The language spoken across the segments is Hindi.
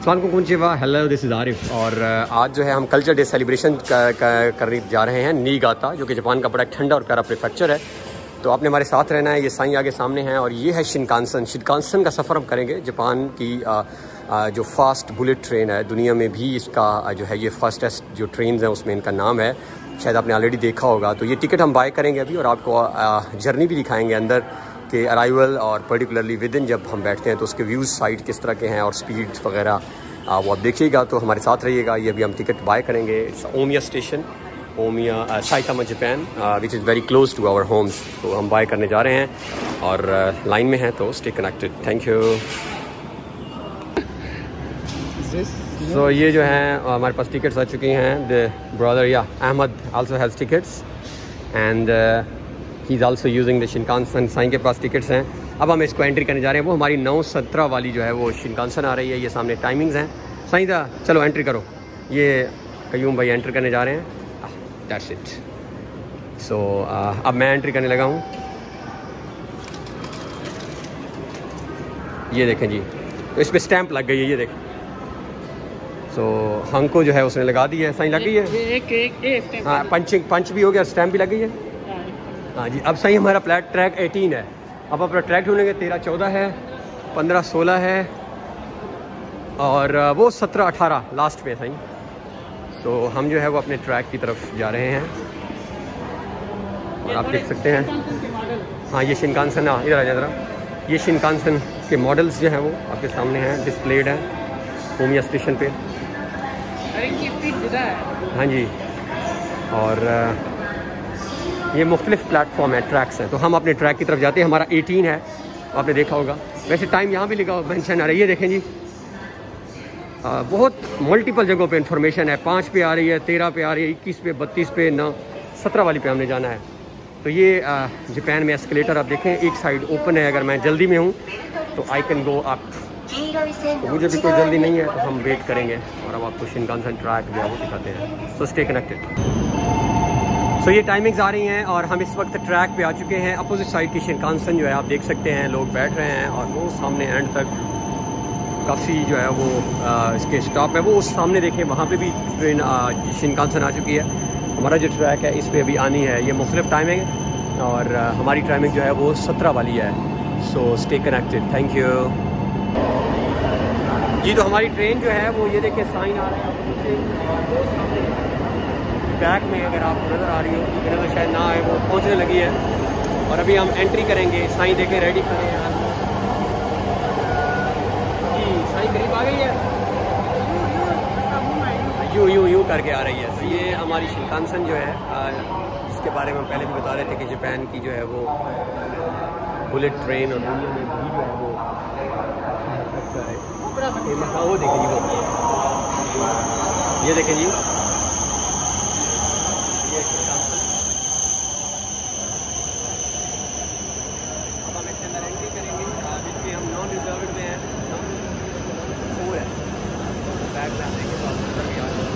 अस्सलामुअलैकुम, हेलो, दिस इज़ आरिफ। और आज जो है हम कल्चर डे सेलिब्रेशन करने जा रहे हैं नीगाता, जो कि जापान का बड़ा ठंडा और प्यारा प्रीफेक्चर है। तो आपने हमारे साथ रहना है। ये साईं आगे सामने हैं और ये है शिनकानसन का सफ़र हम करेंगे। जापान की जो फास्ट बुलेट ट्रेन है, दुनिया में भी इसका जो है ये फास्टेस्ट जो ट्रेन है उसमें इनका नाम है। शायद आपने ऑलरेडी देखा होगा। तो ये टिकट हम बाय करेंगे अभी और आपको जर्नी भी दिखाएंगे अंदर के अराइवल और पर्टिकुलरली विद इन जब हम बैठते हैं तो उसके व्यूज़ साइड किस तरह के हैं और स्पीड वगैरह वो आप देखिएगा। तो हमारे साथ रहिएगा। ये अभी हम टिकट बाय करेंगे। It's Omiya station, Omiya Saitama Japan, which is very close to our homes. तो हम बाय करने जा रहे हैं और लाइन में हैं, तो stay connected. Thank you. So ये जो है हमारे पास टिकट्स आ चुकी हैं। द ब्रदर या Ahmad also has tickets and he is also using the Shinkansen. Sai के पास टिकट्स हैं। अब हम इसको एंट्री करने जा रहे हैं। वो हमारी 9:17 वाली जो है वो शिनकानसन आ रही है। ये सामने टाइमिंग्स हैं। साईं दा चलो एंट्री करो। ये कयूम भाई एंट्री करने जा रहे हैं। That's it. सो अब मैं एंट्री करने लगा हूँ। ये देखें जी, तो इस पर स्टैंप लग गई है, ये देखें। सो हमको जो है उसने लगा दी है। साईं लग गई है। हाँ, पंच भी हो गया, स्टैंप भी लग गई है। हाँ जी। अब सही हमारा ट्रैक 18 है। अब अपना ट्रैक ढूंढेंगे। 13-14 है, 15-16 है और वो 17-18 लास्ट पे सही। तो हम जो है वो अपने ट्रैक की तरफ जा रहे हैं और आप देख सकते हैं। हाँ, ये शिनकानसन, इधर आ जाए ज़रा। ये शिनकानसन के मॉडल्स जो हैं वो आपके सामने हैं, डिस्प्लेड हैं ओमिया स्टेशन पे। हाँ जी। और ये मुख्तलिफ प्लेटफॉर्म है, ट्रैक्स हैं। तो हम अपने ट्रैक की तरफ जाते हैं। हमारा 18 है, आपने देखा होगा। वैसे टाइम यहाँ भी लिखा मेंशन आ रही है, देखें जी। बहुत मल्टीपल जगहों पे इंफॉर्मेशन है। 5 पे आ रही है, 13 पे आ रही है, 21 पे, 32 पे, 17 वाली पे हमने जाना है। तो ये जापान में एस्केलेटर आप देखें, एक साइड ओपन है। अगर मैं जल्दी में हूँ तो आई कैन गो अप। तो मुझे भी कोई जल्दी नहीं है तो हम वेट करेंगे और अब आपको शिनकानसन ट्रैक जो है वो दिखाते हैं। सो स्टे कनेक्टेड। सो ये टाइमिंग्स आ रही हैं और हम इस वक्त ट्रैक पे आ चुके हैं। अपोजिट साइड की शिनकानसन जो है आप देख सकते हैं, लोग बैठ रहे हैं और वो सामने एंड तक काफ़ी जो है वो इसके स्टॉप है। वो उस सामने देखें, वहाँ पे भी ट्रेन शिनकानसन आ चुकी है। हमारा जो ट्रैक है इस पर अभी आनी है। ये मुख्तलिफ टाइमिंग है और हमारी टाइमिंग जो है वो 17 वाली है। So stay connected. Thank you ji. तो हमारी ट्रेन जो है वो ये देखें, साइन आ रहा है बैक में, अगर आपको नज़र आ रही हो, मेरा तो शायद ना आए, वो पहुंचने लगी है और अभी हम एंट्री करेंगे। साईं देखें रेडी खड़े हैं जी। साईं करीब आ गई है, यूं करके आ रही है। तो ये हमारी शिनकानसन जो है, जिसके बारे में हम पहले भी बता रहे थे कि जापान की जो है वो बुलेट ट्रेन और दुनिया में भी जो है वो वो देखें जी, वो ये देखें जी, ये शिनकानसन। अब हम इसके अंदर एंट्री करेंगे, जिसमें हम नॉन रिजर्व्ड में हैं। 4 है बैग में आने के बाद अंदर भी आ जाए।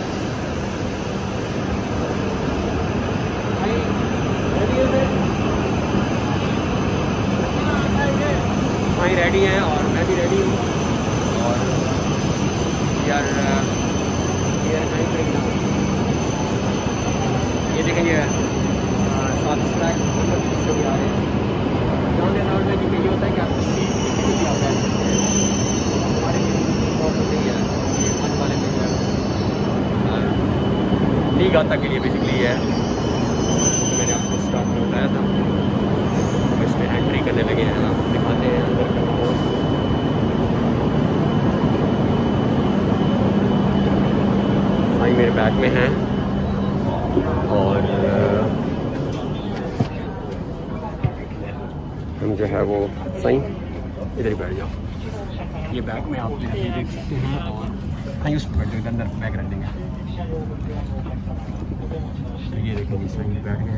भाई रेडी हैं और मैं भी रेडी हूँ और यार ये देखेंगे साथ ट्रैक जो भी आ रहे हैं नॉन रिजर्व्ड में, क्योंकि ये होता है कि आपको सीट किसी भी आता है। हमारे प्रॉब्लम नहीं है ये आज वाले में जो है नीगाता के लिए बेसिकली है। मैंने आपको स्टार्ट में बताया था। इसमें एंट्री करने लगे हैं, आप दिखाते हैं अंदर का माहौल। भाई मेरे बैग में हैं और हम जो है वो सही इधर ही बैठ जाओ। ये बैग में आप देख सकते हैं और हाँ उस पर बैठ अंदर बैग रख देंगे। तो ये देखें जी, सही बैग में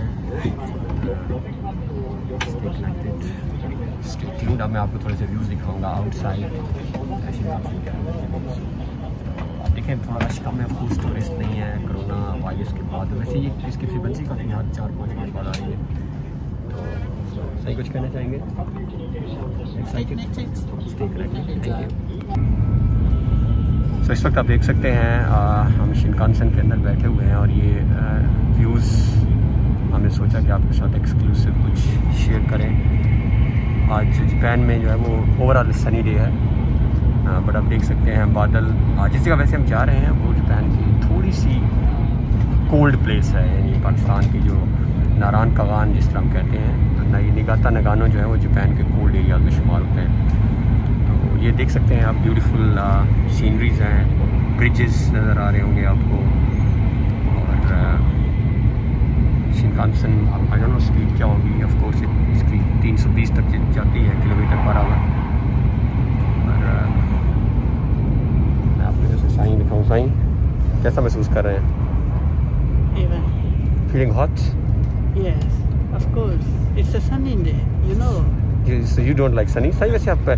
अब मैं आपको थोड़े से व्यूज़ दिखाऊंगा आउटसाइड। आप देखें थोड़ा रश कम है, कुछ टूरिस्ट नहीं है कोरोना वायरस के बाद। वैसे ये इसकी फ्रीक्वेंसी काफ़ी यहाँ 4-5 मिनट बाद आ रही है। तो सही कुछ कहना चाहेंगे? Excited? Stay connected. Thank you. तो इस वक्त आप देख सकते हैं हम शिनकानसेन के अंदर बैठे हुए हैं और ये व्यूज़ हमने सोचा कि आपके साथ एक्सक्लूसिव कुछ शेयर करें। आज जापान में जो है वो ओवरऑल सनी डे है, बट आप देख सकते हैं बादल। जिस जगह वैसे हम जा रहे हैं वो जापान की थोड़ी सी कोल्ड प्लेस है, यानी पाकिस्तान की जो नारान कागान जिस तरह हम कहते हैं, निगाता नगानो जो है वो जापान के कोल्ड एरियाज में शुमार होते हैं। तो ये देख सकते हैं आप ब्यूटीफुल सीनरीज हैं, ब्रिजेस नज़र आ रहे होंगे आपको। और Shinkansen I don't know speed क्या होगी, ऑफ कोर्स इसकी 320 तक जाती है किलोमीटर पर आवर। और मैं आपको जैसे साइन दिखाऊँ, साइन कैसा महसूस कर रहे हैं? Feeling hot? Yes, of course. It's a sunny day, you know. So you don't like sunny? सही वैसे आप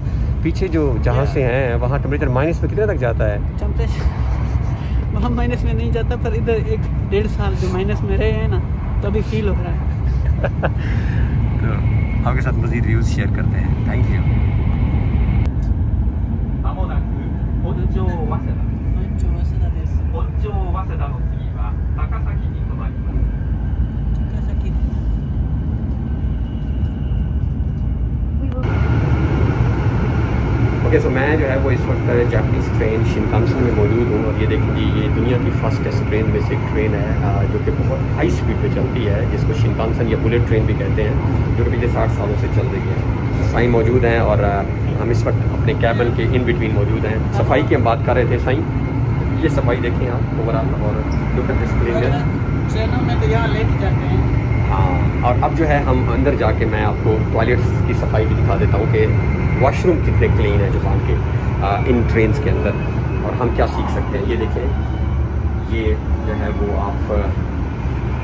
पीछे जो जहाँ से हैं वहाँ टेम्परेचर माइनस में कितने तक जाता है? टेम्परेचर वहाँ माइनस में नहीं जाता, पर इधर 1-1.5 साल जो माइनस में रहे हैं ना, तो अभी फील हो रहा है। तो आपके साथ मज़ीद व्यूज़ शेयर करते हैं। Thank you. ओके, सो मैं जो है वो इस वक्त जापानीज़ ट्रेन शिनकानसेन में मौजूद हूँ और ये देखिए ये दुनिया की फास्टेस्ट ट्रेन में से एक ट्रेन है जो कि बहुत हाई स्पीड पे चलती है, जिसको शिनकानसेन या बुलेट ट्रेन भी कहते हैं, जो कि पिछले 60 सालों से चल रही है। साईं मौजूद हैं और हम इस वक्त अपने कैबिन के इन बिटवीन मौजूद हैं। सफाई की हम बात कर रहे थे साईं, ये सफाई देखें आप ओवरऑल, और लुक एट दिस क्लीननेस। ट्रेनों में तो यहाँ लेके जाते हैं। हाँ, और अब जो है हम अंदर जाके मैं आपको टॉयलेट्स की सफाई भी दिखा देता हूँ कि वॉशरूम कितने क्लीन है जापान के इन ट्रेन्स के अंदर, और हम क्या सीख सकते हैं। ये देखें, ये जो है वो आप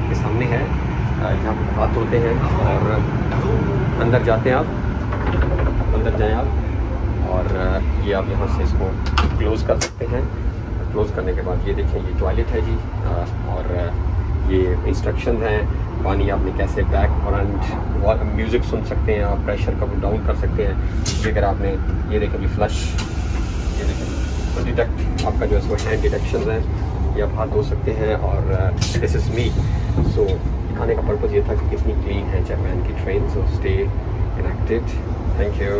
के सामने है, यहाँ पर हाथ धोते हैं और अंदर जाते हैं आप, अंदर जाएं आप, और ये आप यहाँ से इसको क्लोज़ कर सकते हैं। क्लोज़ करने के बाद ये देखें, ये टॉयलेट है जी, और ये इंस्ट्रक्शन हैं, पानी आपने कैसे बैक और म्यूज़िक सुन सकते हैं आप, प्रेशर को डाउन कर सकते हैं। ये अगर आपने ये देखें कि फ्लश, ये देखें तो डिटेक्ट आपका जो है इसको हैंड डिटेक्शन है, ये आप हाथ धो सकते हैं। और दिस इज़ मी। सो दिखाने का पर्पज़ ये था कि कितनी क्लीन है जापान की train. So stay connected. Thank you.